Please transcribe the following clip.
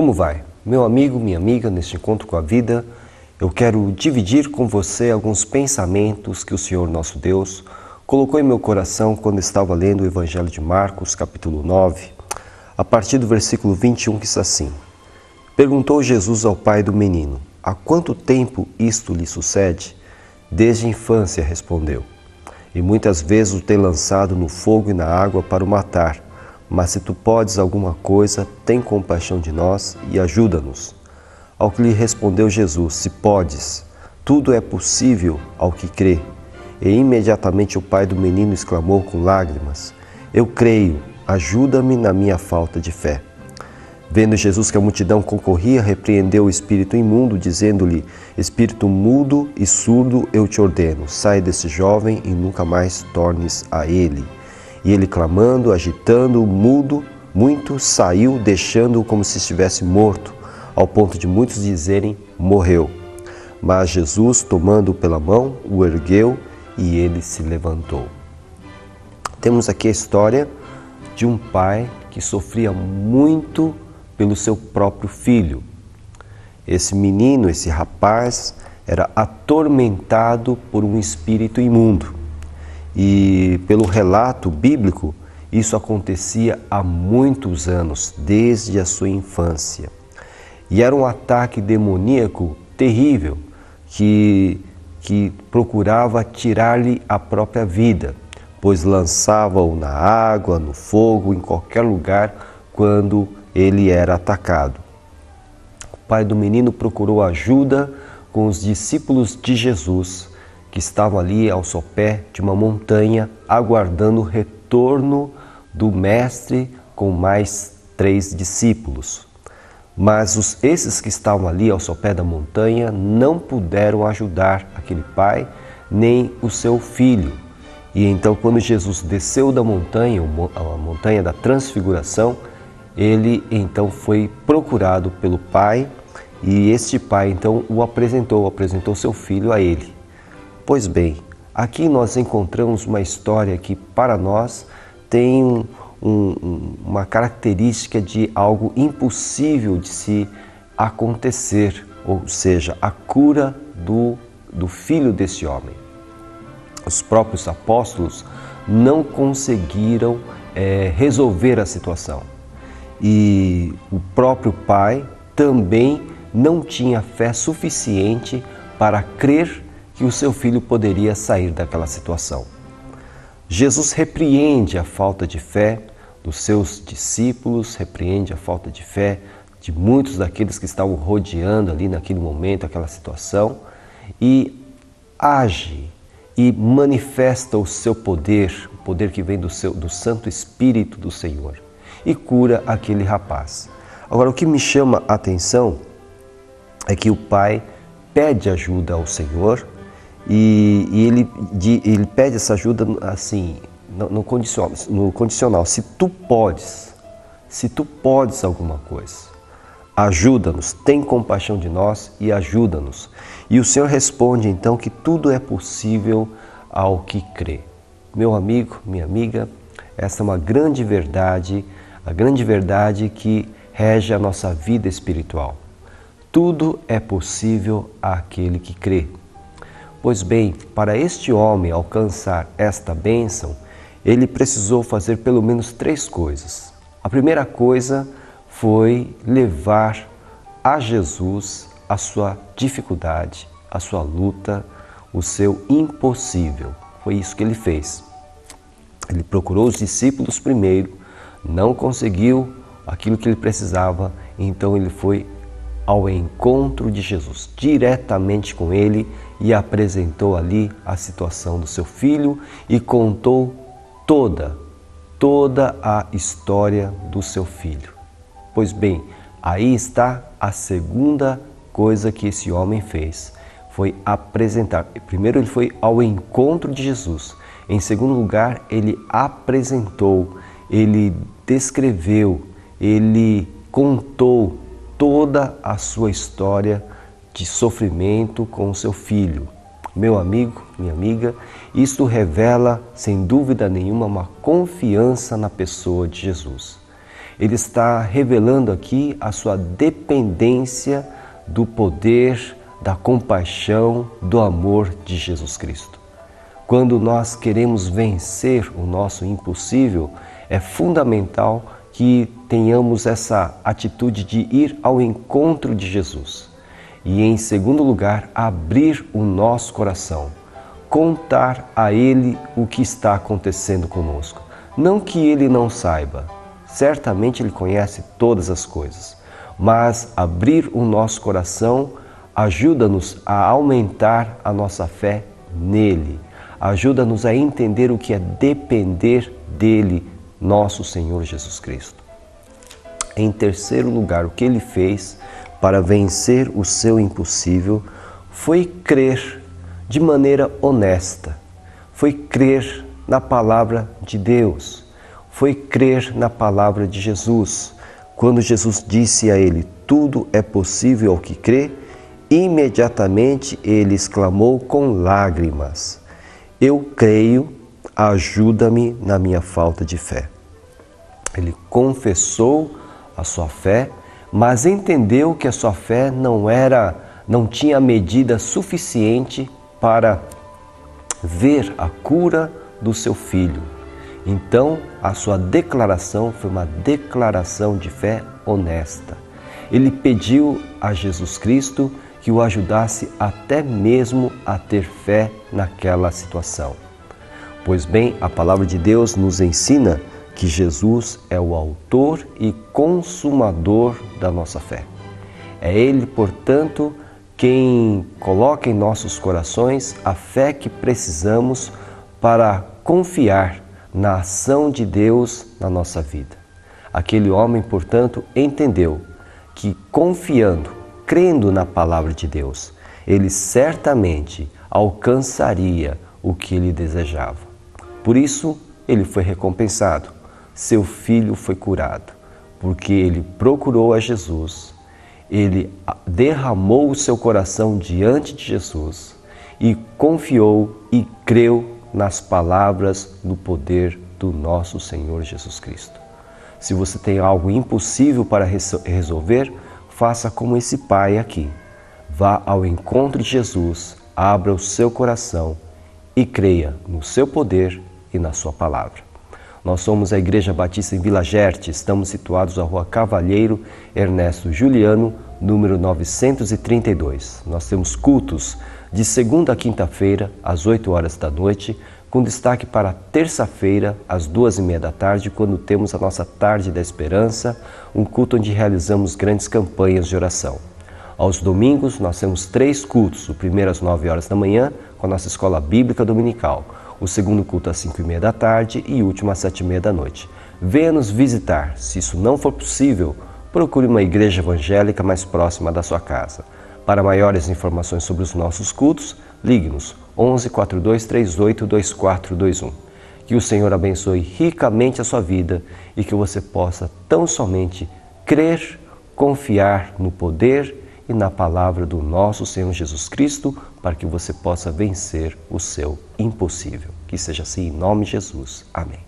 Como vai? Meu amigo, minha amiga, neste encontro com a vida, eu quero dividir com você alguns pensamentos que o Senhor nosso Deus colocou em meu coração quando estava lendo o Evangelho de Marcos, capítulo 9, a partir do versículo 21, que diz assim: Perguntou Jesus ao pai do menino: há quanto tempo isto lhe sucede? Desde a infância, respondeu. E muitas vezes o tem lançado no fogo e na água para o matar. Mas se tu podes alguma coisa, tem compaixão de nós e ajuda-nos. Ao que lhe respondeu Jesus: se podes, tudo é possível ao que crê. E imediatamente o pai do menino exclamou com lágrimas: eu creio, ajuda-me na minha falta de fé. Vendo Jesus que a multidão concorria, repreendeu o espírito imundo, dizendo-lhe: espírito mudo e surdo, eu te ordeno, sai desse jovem e nunca mais tornes a ele. E ele, clamando, agitando-o, mudo, muito, saiu, deixando-o como se estivesse morto, ao ponto de muitos dizerem: morreu. Mas Jesus, tomando-o pela mão, o ergueu e ele se levantou. Temos aqui a história de um pai que sofria muito pelo seu próprio filho. Esse menino, esse rapaz, era atormentado por um espírito imundo. E pelo relato bíblico, isso acontecia há muitos anos, desde a sua infância. E era um ataque demoníaco terrível que procurava tirar-lhe a própria vida, pois lançava-o na água, no fogo, em qualquer lugar quando ele era atacado. O pai do menino procurou ajuda com os discípulos de Jesus, que estavam ali ao sopé de uma montanha, aguardando o retorno do mestre com mais 3 discípulos. Mas esses que estavam ali ao sopé da montanha não puderam ajudar aquele pai, nem o seu filho. E então, quando Jesus desceu da montanha, a montanha da transfiguração, ele então foi procurado pelo pai, e este pai então o apresentou seu filho a ele. Pois bem, aqui nós encontramos uma história que para nós tem uma característica de algo impossível de se acontecer, ou seja, a cura do filho desse homem. Os próprios apóstolos não conseguiram resolver a situação. E o próprio pai também não tinha fé suficiente para crer que o seu filho poderia sair daquela situação. Jesus repreende a falta de fé dos seus discípulos, repreende a falta de fé de muitos daqueles que estavam rodeando ali naquele momento, aquela situação, e age e manifesta o seu poder, o poder que vem do Santo Espírito do Senhor, e cura aquele rapaz. Agora, o que me chama a atenção é que o pai pede ajuda ao Senhor, e ele pede essa ajuda assim, no condicional, se tu podes alguma coisa, ajuda-nos, tem compaixão de nós e ajuda-nos. E o Senhor responde então que tudo é possível ao que crê. Meu amigo, minha amiga, essa é uma grande verdade, a grande verdade que rege a nossa vida espiritual. Tudo é possível àquele que crê. Pois bem, para este homem alcançar esta bênção, ele precisou fazer pelo menos 3 coisas. A primeira coisa foi levar a Jesus a sua dificuldade, a sua luta, o seu impossível. Foi isso que ele fez. Ele procurou os discípulos primeiro, não conseguiu aquilo que ele precisava, então ele foi ao encontro de Jesus, diretamente com ele, e apresentou ali a situação do seu filho e contou toda a história do seu filho. Pois bem, aí está a segunda coisa que esse homem fez, foi apresentar. Primeiro ele foi ao encontro de Jesus, em segundo lugar ele apresentou, ele descreveu, ele contou toda a sua história de sofrimento com o seu filho. Meu amigo, minha amiga, isto revela, sem dúvida nenhuma, uma confiança na pessoa de Jesus. Ele está revelando aqui a sua dependência do poder, da compaixão, do amor de Jesus Cristo. Quando nós queremos vencer o nosso impossível, é fundamental que tenhamos essa atitude de ir ao encontro de Jesus. E, em segundo lugar, abrir o nosso coração, contar a Ele o que está acontecendo conosco. Não que Ele não saiba, certamente Ele conhece todas as coisas, mas abrir o nosso coração ajuda-nos a aumentar a nossa fé nele, ajuda-nos a entender o que é depender dele, nosso Senhor Jesus Cristo. Em terceiro lugar, o que ele fez para vencer o seu impossível foi crer de maneira honesta, foi crer na palavra de Deus, foi crer na palavra de Jesus. Quando Jesus disse a ele, tudo é possível ao que crê, imediatamente ele exclamou com lágrimas, eu creio, ajuda-me na minha falta de fé. Ele confessou a sua fé, mas entendeu que a sua fé não tinha medida suficiente para ver a cura do seu filho. Então, a sua declaração foi uma declaração de fé honesta. Ele pediu a Jesus Cristo que o ajudasse até mesmo a ter fé naquela situação. Pois bem, a palavra de Deus nos ensina que Jesus é o autor e consumador da nossa fé. É Ele, portanto, quem coloca em nossos corações a fé que precisamos para confiar na ação de Deus na nossa vida. Aquele homem, portanto, entendeu que confiando, crendo na palavra de Deus, ele certamente alcançaria o que ele desejava. Por isso, ele foi recompensado. Seu filho foi curado, porque ele procurou a Jesus, ele derramou o seu coração diante de Jesus e confiou e creu nas palavras do poder do nosso Senhor Jesus Cristo. Se você tem algo impossível para resolver, faça como esse pai aqui. Vá ao encontro de Jesus, abra o seu coração e creia no seu poder e na sua palavra. Nós somos a Igreja Batista em Vila Gerte, estamos situados na Rua Cavalheiro Ernesto Juliano, número 932. Nós temos cultos de segunda a quinta-feira, às 8 horas da noite, com destaque para terça-feira, às 2h30 da tarde, quando temos a nossa Tarde da Esperança, um culto onde realizamos grandes campanhas de oração. Aos domingos, nós temos 3 cultos, o primeiro às 9 horas da manhã, com a nossa Escola Bíblica Dominical, o segundo culto às 5h30 da tarde e o último às 7h30 da noite. Venha nos visitar. Se isso não for possível, procure uma igreja evangélica mais próxima da sua casa. Para maiores informações sobre os nossos cultos, ligue-nos 11 42 38 2421. Que o Senhor abençoe ricamente a sua vida e que você possa tão somente crer, confiar no poder e na palavra do nosso Senhor Jesus Cristo para que você possa vencer o seu impossível. Que seja assim em nome de Jesus. Amém.